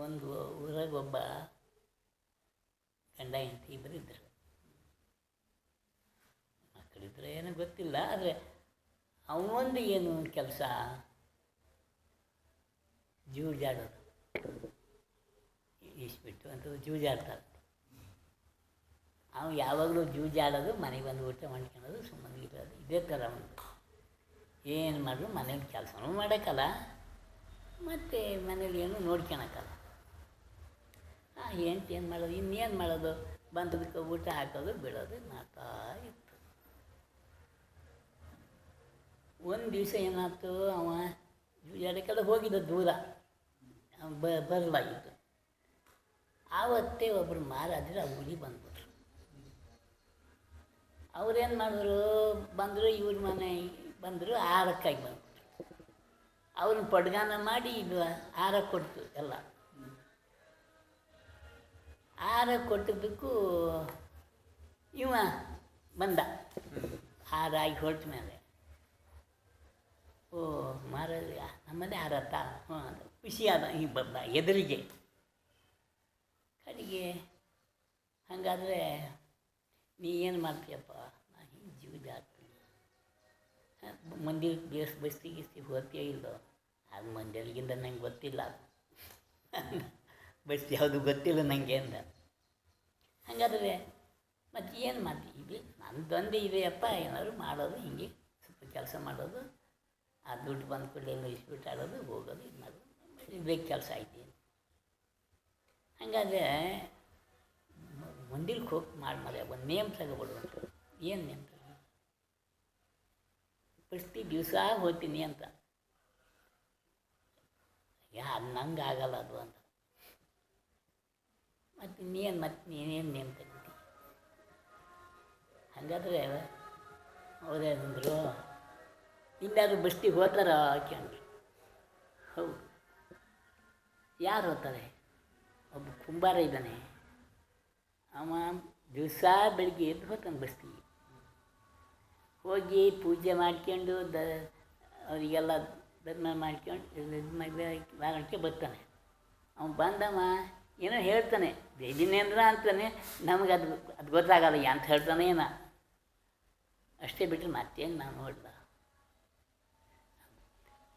ಒಂದು ಊರಾಗ ಒಬ್ಬ ಗಂಡ ಹೆಂಡತಿ ಇಬ್ಬರು ಇದ್ದರು. ಮಕ್ಕಳಿದ್ರೆ ಏನೋ ಗೊತ್ತಿಲ್ಲ, ಆದರೆ ಅವನೊಂದು ಏನು ಕೆಲಸ, ಜೂಜಾಡೋದು. ಇಷ್ಬಿಟ್ಟು ಅಂತ ಜೂಜಾಡ್ತಾರೆ. ಅವನು ಯಾವಾಗಲೂ ಜೂಜಾಡೋದು, ಮನೆಗೆ ಬಂದು ಊಟ ಮಾಡ್ಕೊಳ್ಳೋದು, ಸುಮ್ಮನೆ ಇರೋದು, ಇದೇ ಥರ ಅವನು. ಏನು ಮಾಡಿದ್ರು ಮನೇಲಿ ಕೆಲಸನೂ ಮಾಡೋಕ್ಕಲ್ಲ, ಮತ್ತು ಮನೇಲಿ ಏನು ನೋಡ್ಕೊಳಕ್ಕಲ್ಲ. ಹೆಂಡ್ತಿ ಏನು ಮಾಡೋದು, ಇನ್ನೇನು ಮಾಡೋದು, ಬಂದದಕ್ಕೆ ಊಟ ಹಾಕೋದು ಬಿಡೋದು ಮಾಡ್ತಾ ಇತ್ತು. ಒಂದು ದಿವಸ ಏನಾಯ್ತು, ಅವ ಜೂಜಾಡಕ್ಕೆಲ್ಲ ಹೋಗಿದ್ದ ದೂರ, ಬರಲಾಗಿತ್ತು. ಆವತ್ತೇ ಒಬ್ಬರು ಮಾರಾದ್ರೆ ಆ ಊರಿಗೆ ಬಂದ್ಬಿಟ್ರು. ಅವ್ರೇನು ಮಾಡಿದ್ರು, ಬಂದರು, ಇವ್ರ ಮನೆ ಬಂದರು, ಆರಕ್ಕಾಗಿ ಬಂದ್ಬಿಟ್ರು. ಅವ್ರನ್ನ ಪಡ್ಗಾನ ಮಾಡಿ ಇದು ಆರ ಕೊಡ್ತು ಎಲ್ಲ. ಆರ ಕೊಟ್ಟಿದ್ದಕ್ಕೂ ಇವ ಬಂದ, ಆರಾಗಿ ಹೊರಟ ಮೇಲೆ. ಓ ಮಾರಾಜ ನಮ್ಮನೆ ಆರತ್ತ, ಹ್ಞೂ ಅಂತ ಖುಷಿಯಾದ. ಈ ಎದುರಿಗೆ ಕಡೆಗೆ, ಹಾಗಾದರೆ ನೀ ಏನು ಮಾಡ್ತೀಯಪ್ಪ? ನಾನು ಹಿಂಗೆ ಜೀವದ ಆಗ್ತೀನಿ. ಮಂದಿರ ಬಸ್ತಿ ಗಿಸ್ತಿ ಹೋಗ್ತೀಯ ಇಲ್ಲೋ? ಅದು ಮಂದಿರಗಿಂದ ನಂಗೆ ಗೊತ್ತಿಲ್ಲ, ಬಸ್ ಯಾವುದು ಗೊತ್ತಿಲ್ಲ ನನಗೆ ಅಂದ. ಹಾಗಾದರೆ ಮತ್ತು ಏನು ಮಾಡ್ತೀವಿ? ಇದು ನಂದೊಂದೇ ಇದೆಯಪ್ಪ, ಏನಾದ್ರು ಮಾಡೋದು, ಹಿಂಗೆ ಸ್ವಲ್ಪ ಕೆಲಸ ಮಾಡೋದು, ಆ ದುಡ್ಡು ಬಂದ ಕೂಡಲೇ ಇಸ್ಬಿಟ್ಟು ಆಡೋದು, ಹೋಗೋದು, ಇದು ಮಾಡೋದು, ಇದೇ ಕೆಲಸ ಐತಿ. ಹಾಗಾದರೆ ಮಂದಿರಕ್ಕೆ ಹೋಗಿ ಮಾಡಿ ಒಂದು ನೇಮ್ ತಗೋಬಿಡು ಅಂತ. ಏನು ನೇಮ್ ತಗೋ? ಪ್ರತಿ ದಿವಸ ಹೋಗ್ತೀನಿ ಅಂತ. ಅದು ನಂಗೆ ಆಗಲ್ಲ ಅದು ಅಂತ. ಮತ್ತು ನೀನೇನು ನೇಮ್ ತಗೋತಿ? ಹಾಗಾದರೆ ಅವರೇನಂದರು, ಇಲ್ಲಾದ್ರೂ ಬಸ್ತಿಗೆ ಹೋಗ್ತಾರ ಕೇಳಿದ್ರು. ಹೌದು. ಯಾರು ಹೋಗ್ತಾರೆ? ಒಬ್ಬ ಕುಂಬಾರ ಇದ್ದಾನೆ, ಅವ ದಿವಸ ಬೆಳಿಗ್ಗೆ ಎದ್ದು ಹೋಗ್ತಾನೆ ಬಸ್ತಿಗೆ. ಹೋಗಿ ಪೂಜೆ ಮಾಡ್ಕೊಂಡು ಅವರಿಗೆಲ್ಲ ಧರ್ಮ ಮಾಡ್ಕೊಂಡು ಇದು ಬರ್ತಾನೆ. ಅವನು ಬಂದವ ಏನೋ ಹೇಳ್ತಾನೆ, ಬೇದಿನೇಂದ್ರ ಅಂತಾನೆ, ನಮಗೆ ಅದು ಗೊತ್ತಾಗಲ್ಲ ಅಂತ ಹೇಳ್ತಾನೆ ಏನೋ. ಅಷ್ಟೇ ಬಿಟ್ಟರೆ ಮತ್ತೇನು ನಾವು ನೋಡ್ದ.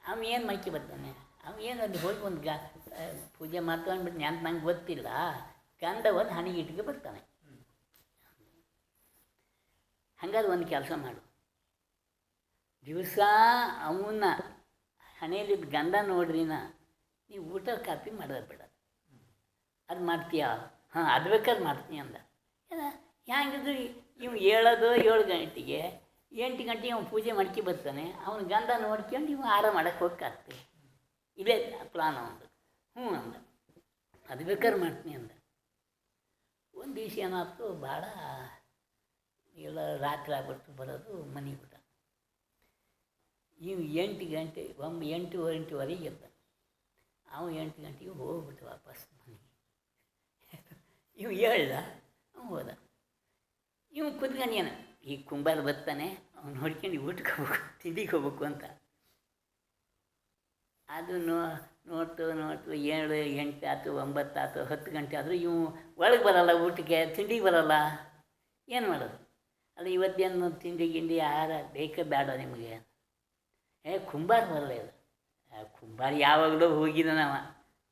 ಅವ ಏನು ಮೈಕಿ ಬರ್ತಾನೆ, ಅವ ಏನು ಅದು ಹೋಗಿ ಒಂದು ಪೂಜೆ ಮಾಡ್ಕೊಂಡ್ಬಿಟ್ಟು ಅಂತ ನಂಗೆ ಗೊತ್ತಿಲ್ಲ, ಗಂಡ ಒಂದು ಹಣಿಗೆ ಇಟ್ಗೆ ಬರ್ತಾನೆ. ಹಂಗಾದ್ರೆ ಒಂದು ಕೆಲಸ ಮಾಡು, ದಿವಸ ಅವನ್ನ ಹಣೆಯಲ್ಲಿದ್ದ ಗಂಡ ನೋಡ್ರಿನ ನೀವು ಊಟ ಕಾಪಿ ಮಾಡೋದು ಬೇಡ. ಅದು ಮಾಡ್ತೀಯಾ? ಹಾಂ, ಅದು ಬೇಕಾದ್ರೆ ಮಾಡ್ತೀನಿ ಅಂದ. ಹ್ಯಾಂಗಿದ್ರು ಇವು ಹೇಳೋದು 7 ಗಂಟೆಗೆ, 8 ಗಂಟೆಗೆ ಅವ್ನು ಪೂಜೆ ಮಾಡ್ಕೊ ಬರ್ತಾನೆ. ಅವನ ಗಂಡ ನೋಡ್ಕೊಂಡು ಇವು ಆರಾಮ ಮಾಡೋಕ್ಕೆ ಹೋಗ್ಕಾಗ್ತದೆ. ಇದೇ ಪ್ಲಾನ್ ಅವನು. ಹ್ಞೂ ಅಂದ, ಅದು ಬೇಕಾದ್ರೆ ಮಾಡ್ತೀನಿ ಅಂದ. ಒಂದು ದಿವಸ ಏನಾಯ್ತು, ಭಾಳ ಎಲ್ಲ ರಾತ್ರಿ ಆಗ್ಬಿಡ್ತು ಬರೋದು ಮನೆಗೆ ಊಟ. ಇವು 8 ಗಂಟೆ 8:30 ಇರ್ತಾನೆ. ಅವನು 8 ಗಂಟೆಗೆ ಹೋಗ್ಬಿಟ್ಟು ವಾಪಸ್ ಮನೆಗೆ. ಇವು ಹೇಳ್ದ, ಅವನು ಹೋದ. ಇವು ಕುತ್ಕೊಂಡೇನು, ಈ ಕುಂಬಾರ ಬರ್ತಾನೆ, ಅವ್ನು ನೋಡ್ಕೊಂಡು ಊಟಕ್ಕೆ ಹೋಗ್ಬೇಕು, ತಿಂಡಿಗೆ ಹೋಗ್ಬೇಕು ಅಂತ. ಅದು ನೋಡ್ತು 7, 8 ಆಯ್ತು, 9 ಆಯ್ತು, 10 ಗಂಟೆ ಆದರೂ ಇವು ಒಳಗೆ ಬರೋಲ್ಲ, ಊಟಕ್ಕೆ ತಿಂಡಿಗೆ ಬರೋಲ್ಲ. ಏನು ಮಾಡೋದು? ಅಲ್ಲ, ಇವತ್ತೇನು ತಿಂಡಿ ಗಿಂಡಿ ಆಹಾರ ಬೇಕೇ ಬೇಡ ನಿಮಗೆ? ಕುಂಬಾರ ಬರಲ್ಲ ಇದು. ಕುಂಬಾರ ಯಾವಾಗಲೂ ಹೋಗಿದ್ದಾನವ,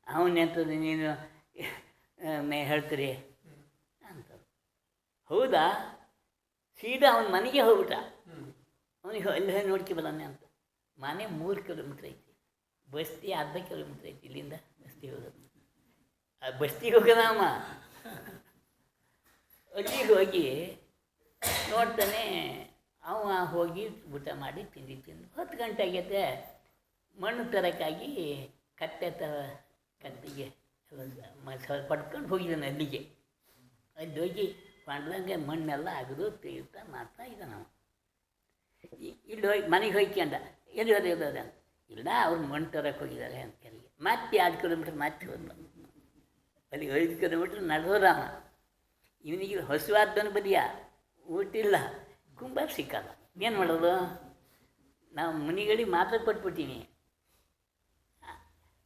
ಅವನ್ನೆಂತದ್ದು ನೀನು ಹೇಳ್ತೀರಿ ಅಂತ. ಹೌದಾ? ಸೀದಾ ಅವನ ಮನೆಗೆ ಹೋಗ್ಬಿಟ್ಟ. ಅವನಿಗೆ ಅಲ್ಲಿ ನೋಡ್ಕೊಬಲ್ಲ ಅಂತ. ಮನೆ 3 ಕಿಲೋಮೀಟ್ರ್ ಐತಿ, ಬಸ್ತಿ ಅರ್ಧ ಕಿಲೋಮೀಟ್ರ್ ಐತಿ ಇಲ್ಲಿಂದ ಬಸ್ತಿಗೆ ಹೋಗೋದು. ಆ ಬಸ್ತಿಗೆ ಹೋಗೋದಮ್ಮ. ಅಲ್ಲಿಗೆ ಹೋಗಿ ನೋಡ್ತಾನೆ, ಅವ ಹೋಗಿ ಊಟ ಮಾಡಿ ತಿಂದು 10 ಗಂಟೆ ಆಗೈತೆ. ಮಣ್ಣು ತರೋಕ್ಕಾಗಿ ಕತ್ತಿಗೆ ಪಡ್ಕೊಂಡು ಹೋಗಿದ್ದಾನೆ ಅಲ್ಲಿಗೆ. ಅಲ್ಲಿ ಹೋಗಿ ಮಾಡ್ದಂಗೆ ಮಣ್ಣೆಲ್ಲ ಅಗದು ತೆಗಿತಾ ಮಾಡ್ತಾ ಇದ್ದಾನೆ ನಾವು. ಇಲ್ಲಿ ಹೋಗಿ ಮನೆಗೆ ಹೋಗ್ಕೊಂಡ, ಎಲ್ಲಿ ಹೋದ ಇಲ್ಲ, ಅವ್ರು ಮಣ್ಣು ತರಕ್ಕೆ ಹೋಗಿದ್ದಾರೆ ಅಂತ ಕರಿಗೆ. ಮತ್ತೆ 2 ಕಿಲೋಮೀಟ್ರ್ ಮತ್ತೆ ಹೋದ. ಅಲ್ಲಿ 5 ಕಿಲೋಮೀಟ್ರ್ ನಡೆದೋರಾಮ. ಇವನಿಗೆ ಹಸುವಾದ್ದನು ಬದಿಯ ಊಟಿಲ್ಲ, ಕುಂಬಾರ ಸಿಕ್ಕಲ್ಲ. ಏನು ಮಾಡೋದು? ನಾವು ಮನೆಗಳಿಗೆ ಮಾತ್ರ ಕೊಟ್ಬಿಟ್ಟಿನಿ.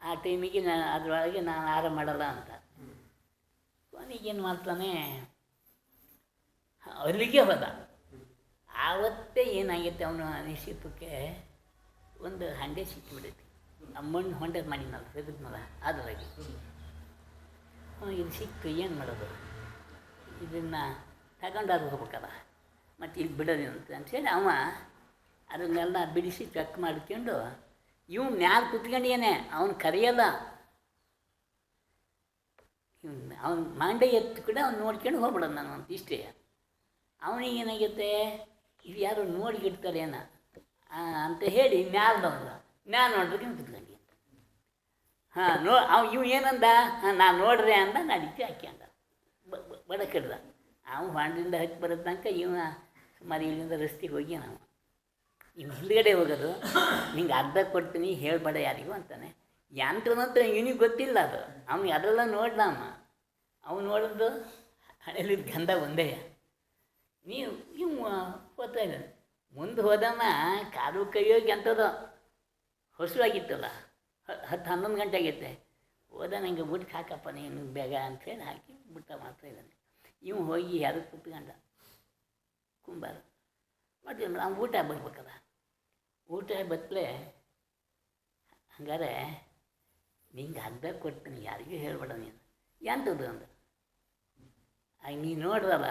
ಆ ಟೈಮಿಗೆ ಅದರೊಳಗೆ ನಾನು ಆರಾಮ ಮಾಡಲ್ಲ ಅಂತ. ಕೊನೆಗೇನು ಮಾಡ್ತಾನೆ, ಅಲ್ಲಿಗೆ ಹೋದ. ಆವತ್ತೇ ಏನಾಗೈತೆ ಅವನು ನಿಶ್ಚಿತಕ್ಕೆ ಒಂದು ಹಂಡೆ ಸಿಕ್ಕಿಬಿಡೈತಿ. ಆ ಮಣ್ಣು ಹೊಂಡೆ ಮಾಡಿನಲ್ಲ ತೆಗೆದ್ನಲ್ಲ ಅದ್ರಾಗೆ ಇದು ಸಿಕ್ತು, ಏನು ಮಾಡೋದು, ಇದನ್ನು ತಗೊಂಡಾದ್ರು ಹೋಗ್ಬೇಕಲ್ಲ, ಮತ್ತು ಇಲ್ಲಿ ಬಿಡೋದೇನು ಅಂತೇಳಿ ಅವ ಅದನ್ನೆಲ್ಲ ಬಿಡಿಸಿ ಚೆಕ್ ಮಾಡ್ಕೊಂಡು ಇವು ಮ್ಯಾಲೆ ಕುತ್ಕೊಂಡೇನೆ ಅವನು ಕರೆಯಲ್ಲ. ಅವನ ಮಂಡೆ ಎತ್ತು ಕೂಡ ಅವ್ನು ನೋಡ್ಕೊಂಡು ಹೋಗ್ಬಿಡೋದು ನಾನು ಅಂತ ಇಷ್ಟೇ. ಅವನಿಗೆ ಏನಾಗೈತೆ, ಇದು ಯಾರು ನೋಡಿಗಿಡ್ತಾರೇನ ಅಂತ ಹೇಳಿ ಮ್ಯಾಲೆ ನೋಡ್ರಿಗೆ ಕುತ್ಕೊಂಡು ಹಾಂ ಇವು ಏನಂದ, ನಾನು ನೋಡ್ರೆ ಅಂದ, ನಡೀತಿ ಹಾಕ್ಯಂಡ ಬಡಕಿಡ್ದ. ಅವನು ಹೊಂಡಿಂದ ಹಚ್ಚಿ ಬರೋದು ತನಕ ಇವ ಸುಮಾರು ಇಲ್ಲಿಂದ ರಸ್ತೆಗೆ ಹೋಗಿ ನಾವು ಇನ್ನು ಹಿಂದ್ಗಡೆ ಹೋಗೋದು, ನಿಂಗೆ ಅರ್ಧ ಕೊಡ್ತೀನಿ ಹೇಳ್ಬೇಡ ಯಾರಿಗೂ ಅಂತಾನೆ. ಯಂತ್ರನಂತ ಇವನಿಗೆ ಗೊತ್ತಿಲ್ಲ ಅದು, ಅವ್ನಿಗೆ ಅದೆಲ್ಲ ನೋಡ್ದ ಅವ್ನು ನೋಡಿದ್ದು ಹಣೆಲಿದ್ದ ಗಂಧ ಒಂದೇ. ನೀವು ಇವು ಹೋಗ್ತಾ ಇದ್ದಾನೆ, ಮುಂದೆ ಹೋದಮ್ಮ ಕಾಲು ಕೈಯೋಗಿ ಅಂತದ ಹೊಸವಾಗಿತ್ತಲ್ಲ, 10-11 ಗಂಟೆ ಆಗೈತೆ. ಹೋದ ನಂಗೆ ಊಟಕ್ಕೆ ಹಾಕಪ್ಪ ನೀನು ಬೇಗ ಅಂಥೇಳಿ ಹಾಕಿ ಊಟ ಮಾಡ್ತಾಯಿದ್ದಾನೆ. ಇವು ಹೋಗಿ ಯಾರು ಕೂತ್ಕೊಂಡ ಕುಂಬಾರ ಮತ್ತು ನಾವು ಊಟ ಬರ್ಬೇಕಲ್ಲ, ಊಟ ಬತ್ತಲೆ ಹಂಗಾರೆ ನಿಂಗೆ ಅರ್ಧ ಕೊಡ್ತೀನಿ ಯಾರಿಗೂ ಹೇಳ್ಬೇಡ ನೀನು. ಎಂಥದ್ದು ಅಂದ. ಆಗ ನೀನು ನೋಡ್ರಲ್ಲ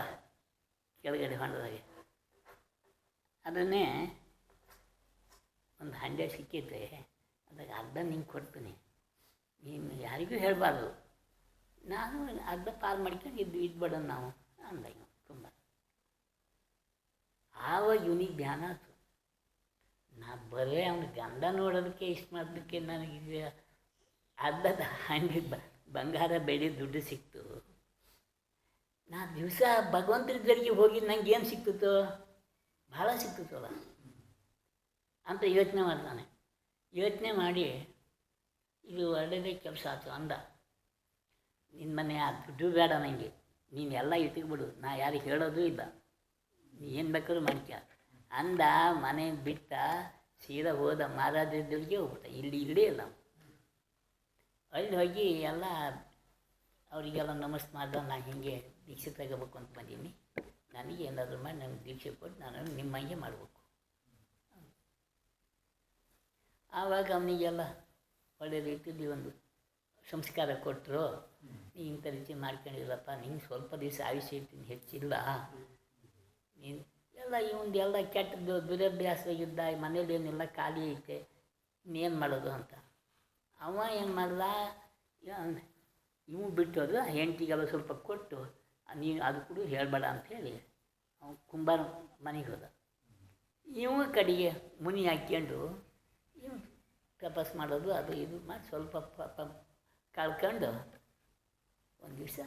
ಕೆಳಗಡೆ ಹೊಂಡದಾಗೆ ಅದನ್ನೇ ಒಂದು ಹಂಡೆ ಸಿಕ್ಕೈತೆ, ಅದಾಗ ಅರ್ಧ ನಿಂಗೆ ಕೊಡ್ತೀನಿ, ನೀನು ಯಾರಿಗೂ ಹೇಳಬಾರ್ದು, ನಾನು ಅರ್ಧ ಪಾಲು ಮಾಡ್ಕೊಂಡು ಇದ್ಬೇಡ ನಾವು ಅಂದಾಗ ತುಂಬ. ಆವಾಗ ಇವನಿಗೆ ಧ್ಯಾನ ಆಯ್ತು, ನಾ ಬರೇ ಅವ್ನ ಗಂಧ ನೋಡೋದಕ್ಕೆ ಇಷ್ಟು ಮಾಡೋದಕ್ಕೆ ನನಗೆ ಅರ್ಧದ ಹಂಗೆ ಬಂಗಾರ ಬೆಳ್ಳಿ ದುಡ್ಡು ಸಿಕ್ತು. ನಾ ದಿವಸ ಭಗವಂತನ ಗಡಿಗೆ ಹೋಗಿ ನಂಗೆ ಏನು ಸಿಕ್ತಿತ್ತೋ, ಭಾಳ ಸಿಕ್ತಿತ್ತಲ್ಲ ಅಂತ ಯೋಚನೆ ಮಾಡ್ತಾನೆ. ಯೋಚನೆ ಮಾಡಿ ಇದು ಒಳ್ಳೆಯದೇ ಕೆಲಸ ಆಯ್ತು ಅಂದ. ನಿನ್ನ ಮನೆ ಆ ದುಡ್ಡು ಬೇಡ ನನಗೆ, ನೀನು ಎಲ್ಲ ಇಟ್ಬಿಡು, ನಾ ಯಾರಿಗೆ ಹೇಳೋದು ಇಲ್ಲ, ನೀ ಏನು ಬೇಕಾದ್ರೂ ಮಾಡ್ಕ ಅಂದ. ಮನೆ ಬಿಟ್ಟ ಸೀದಾ ಹೋದ ಮಹಾರಾಜರಿಗೆ ಹೋಗ್ಬಿಟ್ಟ. ಇಲ್ಲೇ ಇಲ್ಲ. ಅಲ್ಲಿ ಹೋಗಿ ಎಲ್ಲ ಅವರಿಗೆಲ್ಲ ನಮಸ್ತೆ ಮಾಡ್ದ. ನಾನು ಹೀಗೆ ದೀಕ್ಷೆ ತಗೋಬೇಕು ಅಂತ ಬಂದೀನಿ, ನನಗೆ ಏನಾದರೂ ಮಾಡಿ ನನಗೆ ದೀಕ್ಷೆ ಕೊಟ್ಟು ನಾನು ನಿಮ್ಮಂಗೆ ಮಾಡಬೇಕು. ಆವಾಗ ಅವನಿಗೆಲ್ಲ ಒಳ್ಳೆ ರೀತಿಯಲ್ಲಿ ಒಂದು ಸಂಸ್ಕಾರ ಕೊಟ್ಟರು. ನೀ ಇಂಥ ರೀತಿ ಮಾಡ್ಕೊಂಡಿಲ್ಲಪ್ಪ, ನಿಂಗೆ ಸ್ವಲ್ಪ ದಿವಸ ಆಯುಷ್ಯ ಇರ್ತೀನಿ, ಹೆಚ್ಚಿಲ್ಲ, ನೀನು ಎಲ್ಲ ಇವಂದೆಲ್ಲ ಕೆಟ್ಟದ್ದು ದುರಭ್ಯಾಸ ಇದ್ದ, ಮನೇಲಿ ಏನಿಲ್ಲ ಖಾಲಿ ಐತೆ, ಇನ್ನೇನು ಮಾಡೋದು ಅಂತ. ಅವ ಏನು ಮಾಡ್ದ, ಇವು ಬಿಟ್ಟೋದು ಹೆಂಡತಿಗೆಲ್ಲ ಸ್ವಲ್ಪ ಕೊಟ್ಟು ನೀನು ಅದು ಕೂಡ ಹೇಳಬೇಡ ಅಂಥೇಳಿ ಅವನು ಕುಂಬಾರ ಮನೆಗೆ ಹೋದ. ಇವು ಕಡೆಗೆ ಮುನಿ ಹಾಕ್ಕೊಂಡು ಇವು ತಪಸ್ ಮಾಡೋದು ಅದು ಇದು ಮಾಡಿ ಸ್ವಲ್ಪ ಕಳ್ಕೊಂಡು ಒಂದು ದಿವಸ